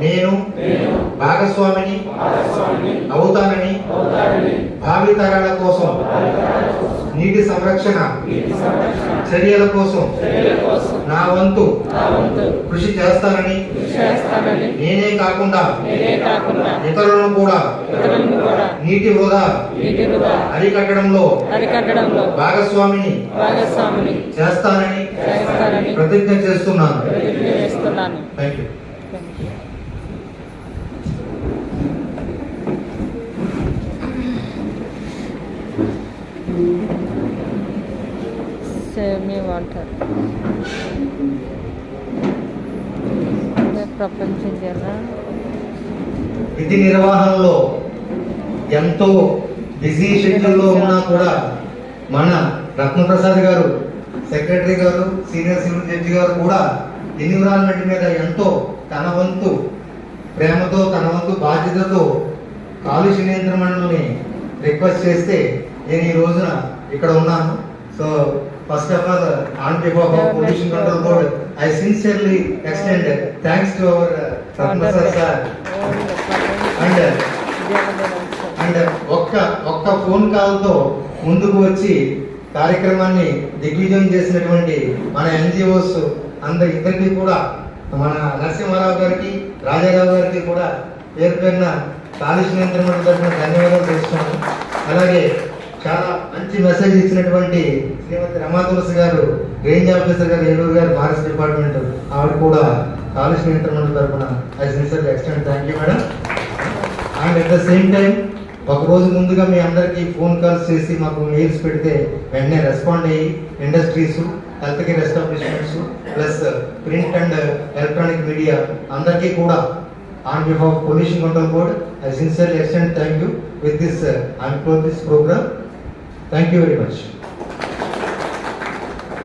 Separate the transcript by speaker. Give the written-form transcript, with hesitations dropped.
Speaker 1: నేను భాగస్వామిని అవుతానని భావితరాల కోసం నీటి సంరక్షణ చర్యల కోసం నా వంతు కృషి చేస్తానని నేనే కాకుండా ఇతరులను కూడా నీటి వృధా అరికట్టడంలో భాగస్వామిని చేస్తానని ప్రతిజ్ఞ చేస్తున్నాను. Thank you.
Speaker 2: Save me water. ప్రపంచం జిల్లా
Speaker 1: విధి నిర్వహణలో ఎంతో బిజీ షెడ్యూల్లో ఉన్నా కూడా మన రత్నప్రసాద్ గారు, సెక్రటరీ గారు, సీనియర్ సివిల్ జడ్జి గారు కూడా ఎన్విరాన్మెంట్ మీద ఎంతో తన వంతు ప్రేమతో, తన వంతు బాధ్యతతో కాలుష్య నియంత్రణ మండలిని రిక్వెస్ట్ చేస్తే నేను ఈ రోజున ఇక్కడ ఉన్నాను. So first of all, on behalf of pollution control board, I sincerely extend thanks to our Ratnaprasad sir. And ఒక్క ఫోన్ కాల్తో ముందుకు వచ్చి కార్యక్రమాన్ని దిగ్విజయం చేసినటువంటి మన ఎన్జిఓస్ ఇద్దరికి కూడా, మన నరసింహారావు గారికి, రాజారావు గారికి కూడా పేరు పేరున కాలుష్య నియంత్రణ మండలి తరఫున ధన్యవాదాలు తెలుస్తున్నాను. అలాగే చాలా మంచి మెసేజ్ ఇచ్చినటువంటి శ్రీమతి రమా తులసి గారు, రేంజ్ ఆఫీసర్ గారు, ఏలూరు గారు, ఫారెస్ట్ డిపార్ట్మెంట్, ఆవిడ కూడా కాలుష్య నియంత్రణ మండలి తరఫున I sincerely extend thank you madam. And at the same time ఒకరోజు ముందుగా మీ అందరికీ ఫోన్ కాల్స్ చేసి మాకు మెయిల్స్ పెడితే వెంటనే రెస్పాండ్ అయ్యి industries, health care establishments plus print and electronic media అందరికీ కూడా on behalf of pollution control board I sincerely extend thank you. With this, I close this program. Thank you very much.